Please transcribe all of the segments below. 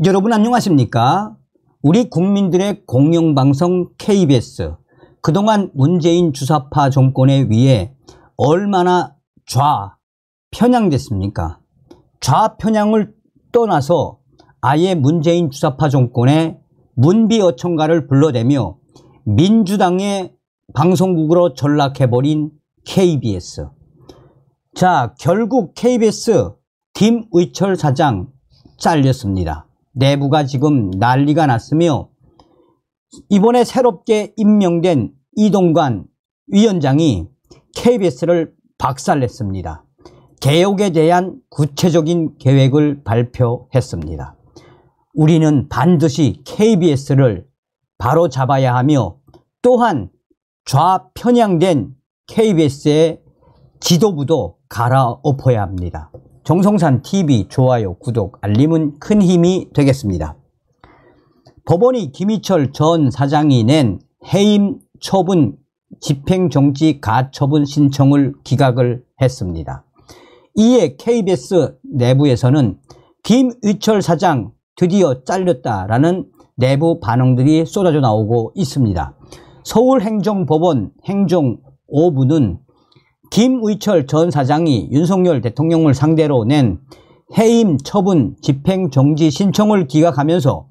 여러분 안녕하십니까? 우리 국민들의 공영방송 KBS, 그동안 문재인 주사파 정권에 의해 얼마나 좌편향됐습니까? 좌편향을 떠나서 아예 문재인 주사파 정권의 문비어천가를 불러대며 민주당의 방송국으로 전락해버린 KBS. 자, 결국 KBS 김의철 사장 잘렸습니다. 내부가 지금 난리가 났으며 이번에 새롭게 임명된 이동관 위원장이 KBS를 박살냈습니다. 개혁에 대한 구체적인 계획을 발표했습니다. 우리는 반드시 KBS를 바로잡아야 하며 또한 좌편향된 KBS의 지도부도 갈아엎어야 합니다. 정성산 TV 좋아요, 구독, 알림은 큰 힘이 되겠습니다. 법원이 김의철 전 사장이 낸 해임 처분 집행정지 가처분 신청을 기각을 했습니다. 이에 KBS 내부에서는 김의철 사장 드디어 잘렸다라는 내부 반응들이 쏟아져 나오고 있습니다. 서울행정법원 행정 5부는 김의철 전 사장이 윤석열 대통령을 상대로 낸 해임 처분 집행정지 신청을 기각하면서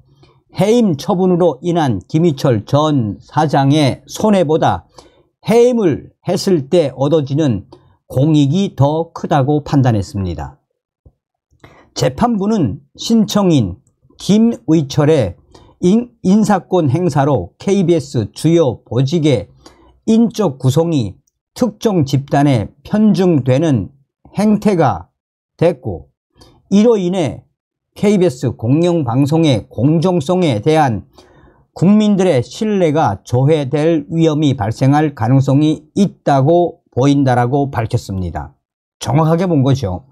해임 처분으로 인한 김의철 전 사장의 손해보다 해임을 했을 때 얻어지는 공익이 더 크다고 판단했습니다. 재판부는 신청인 김의철의 인사권 행사로 KBS 주요 보직의 인적 구성이 특정 집단에 편중되는 행태가 됐고, 이로 인해 KBS 공영방송의 공정성에 대한 국민들의 신뢰가 저해될 위험이 발생할 가능성이 있다고 보인다라고 밝혔습니다. 정확하게 본 거죠.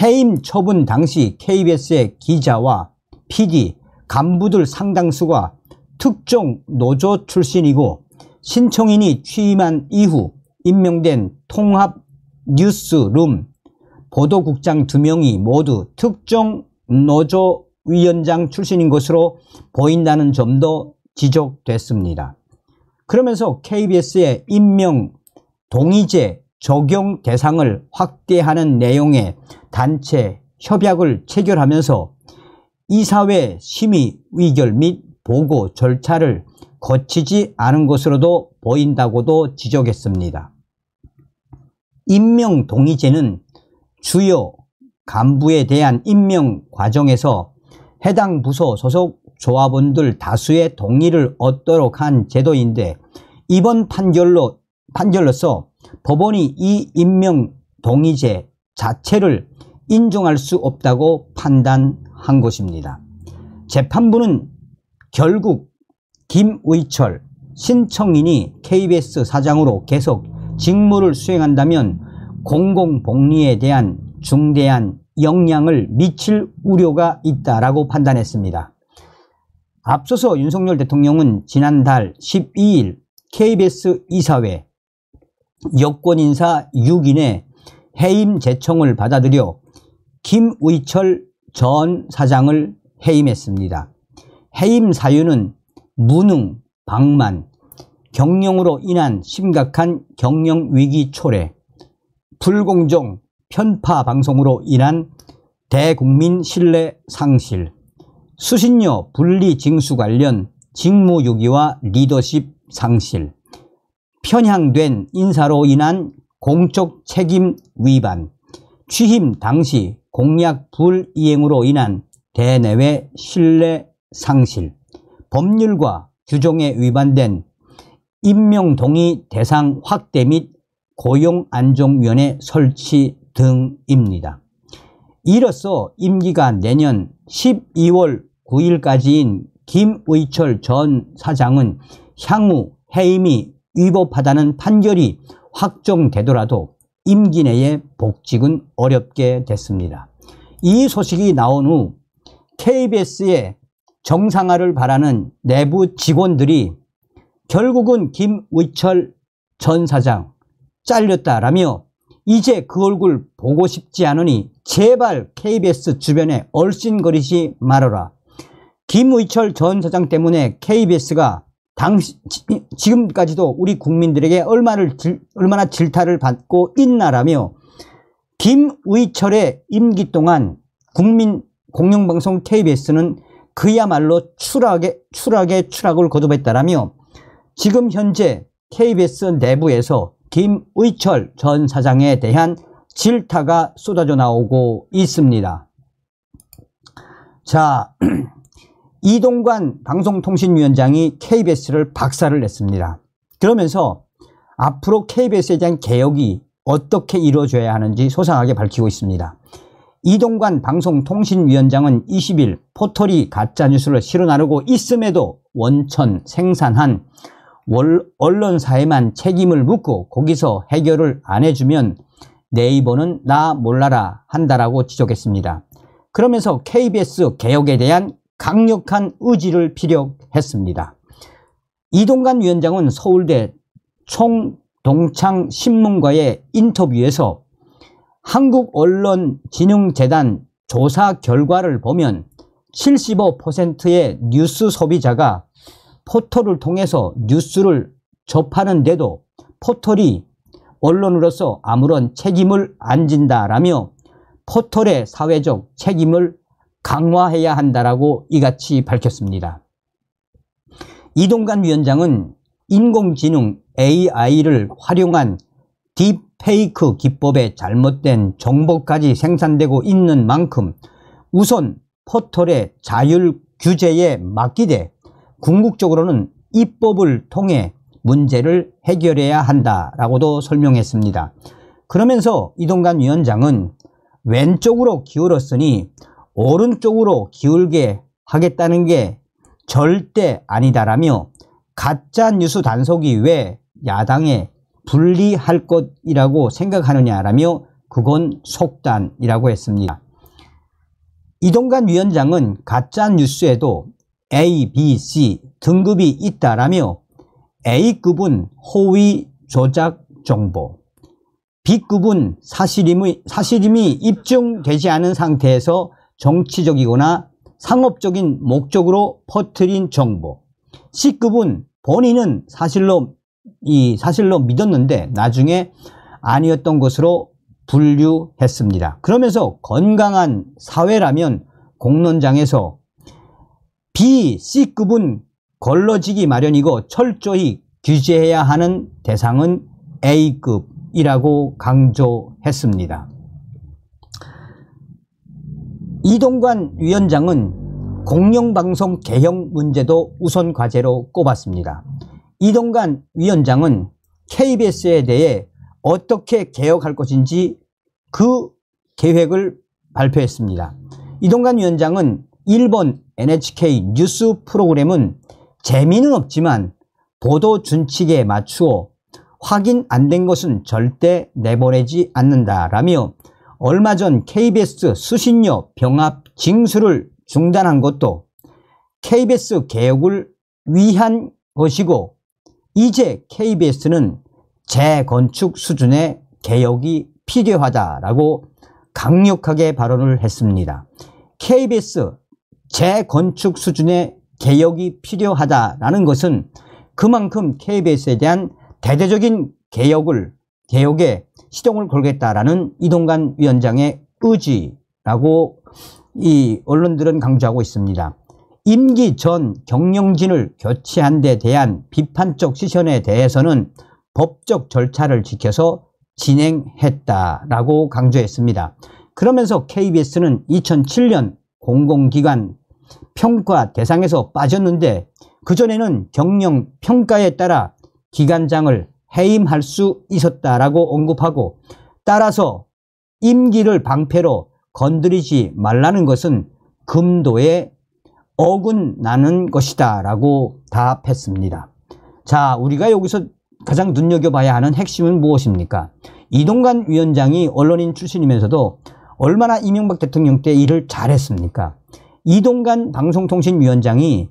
해임 처분 당시 KBS의 기자와 PD, 간부들 상당수가 특정 노조 출신이고 신청인이 취임한 이후 임명된 통합 뉴스룸 보도국장 2명이 모두 특정 노조 위원장 출신인 것으로 보인다는 점도 지적됐습니다. 그러면서 KBS의 임명 동의제 적용 대상을 확대하는 내용의 단체 협약을 체결하면서 이사회 심의 의결 및 보고 절차를 거치지 않은 것으로도 보인다고도 지적했습니다. 임명 동의제는 주요 간부에 대한 임명 과정에서 해당 부서 소속 조합원들 다수의 동의를 얻도록 한 제도인데, 이번 판결로서 법원이 이 임명 동의제 자체를 인정할 수 없다고 판단한 것입니다. 재판부는 결국 김의철 신청인이 KBS 사장으로 계속 직무를 수행한다면 공공복리에 대한 중대한 영향을 미칠 우려가 있다라고 판단했습니다. 앞서서 윤석열 대통령은 지난달 12일 KBS 이사회 여권인사 6인의 해임 제청을 받아들여 김의철 전 사장을 해임했습니다. 해임 사유는 무능, 방만, 경영으로 인한 심각한 경영위기 초래, 불공정, 편파 방송으로 인한 대국민 신뢰 상실, 수신료 분리 징수 관련 직무유기와 리더십 상실, 편향된 인사로 인한 공적 책임 위반, 취임 당시 공약 불이행으로 인한 대내외 신뢰 상실, 법률과 규정에 위반된 임명동의 대상 확대 및 고용안정위원회 설치 등입니다. 이로써 임기가 내년 12월 9일까지인 김의철 전 사장은 향후 해임이 위법하다는 판결이 확정되더라도 임기 내에 복직은 어렵게 됐습니다. 이 소식이 나온 후 KBS의 정상화를 바라는 내부 직원들이 결국은 김의철 전 사장 잘렸다라며 이제 그 얼굴 보고 싶지 않으니 제발 KBS 주변에 얼씬거리지 말아라. 김의철 전 사장 때문에 KBS가 지금까지도 우리 국민들에게 얼마나 질타를 받고 있나라며 김의철의 임기 동안 국민 공영방송 KBS는 그야말로 추락을 거듭했다라며 지금 현재 KBS 내부에서 김의철 전 사장에 대한 질타가 쏟아져 나오고 있습니다. 자, 이동관 방송통신위원장이 KBS를 박살을 냈습니다. 그러면서 앞으로 KBS에 대한 개혁이 어떻게 이루어져야 하는지 소상하게 밝히고 있습니다. 이동관 방송통신위원장은 20일 포털이 가짜뉴스를 실어나르고 있음에도 원천 생산한 언론사에만 책임을 묻고 거기서 해결을 안 해주면 네이버는 나 몰라라 한다라고 지적했습니다. 그러면서 KBS 개혁에 대한 강력한 의지를 피력했습니다. 이동관 위원장은 서울대 총동창신문과의 인터뷰에서 한국언론진흥재단 조사 결과를 보면 75%의 뉴스 소비자가 포털을 통해서 뉴스를 접하는데도 포털이 언론으로서 아무런 책임을 안 진다라며 포털의 사회적 책임을 강화해야 한다라고 이같이 밝혔습니다. 이동관 위원장은 인공지능 AI를 활용한 딥페이크 기법에 잘못된 정보까지 생산되고 있는 만큼 우선 포털의 자율 규제에 맡기되 궁극적으로는 입법을 통해 문제를 해결해야 한다라고도 설명했습니다. 그러면서 이동관 위원장은 왼쪽으로 기울었으니 오른쪽으로 기울게 하겠다는 게 절대 아니다라며 가짜뉴스 단속이 왜 야당에 불리할 것이라고 생각하느냐라며 그건 속단이라고 했습니다. 이동관 위원장은 가짜뉴스에도 A, B, C 등급이 있다라며 A급은 호의 조작 정보, B급은 사실임이 입증되지 않은 상태에서 정치적이거나 상업적인 목적으로 퍼뜨린 정보, C급은 본인은 사실로 믿었는데 나중에 아니었던 것으로 분류했습니다. 그러면서 건강한 사회라면 공론장에서 B, C급은 걸러지기 마련이고 철저히 규제해야 하는 대상은 A급이라고 강조했습니다. 이동관 위원장은 공영방송 개혁 문제도 우선 과제로 꼽았습니다. 이동관 위원장은 KBS에 대해 어떻게 개혁할 것인지 그 계획을 발표했습니다. 이동관 위원장은 일본 NHK 뉴스 프로그램은 재미는 없지만 보도 준칙에 맞추어 확인 안 된 것은 절대 내보내지 않는다라며 얼마 전 KBS 수신료 병합 징수를 중단한 것도 KBS 개혁을 위한 것이고 이제 KBS는 재건축 수준의 개혁이 필요하다라고 강력하게 발언을 했습니다. KBS 재건축 수준의 개혁이 필요하다라는 것은 그만큼 KBS에 대한 대대적인 개혁에 시동을 걸겠다라는 이동관 위원장의 의지라고 이 언론들은 강조하고 있습니다. 임기 전 경영진을 교체한 데 대한 비판적 시선에 대해서는 법적 절차를 지켜서 진행했다라고 강조했습니다. 그러면서 KBS는 2007년 공공기관 평가 대상에서 빠졌는데 그전에는 경영 평가에 따라 기관장을 해임할 수 있었다라고 언급하고 따라서 임기를 방패로 건드리지 말라는 것은 금도에 어긋나는 것이다 라고 답했습니다. 자, 우리가 여기서 가장 눈여겨봐야 하는 핵심은 무엇입니까? 이동관 위원장이 언론인 출신이면서도 얼마나 이명박 대통령 때 일을 잘했습니까? 이동관 방송통신위원장이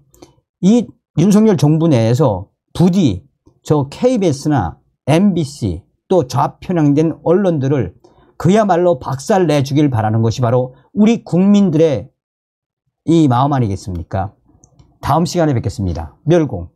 이 윤석열 정부 내에서 부디 저 KBS나 MBC 또 좌편향된 언론들을 그야말로 박살 내주길 바라는 것이 바로 우리 국민들의 이 마음 아니겠습니까? 다음 시간에 뵙겠습니다. 멸공.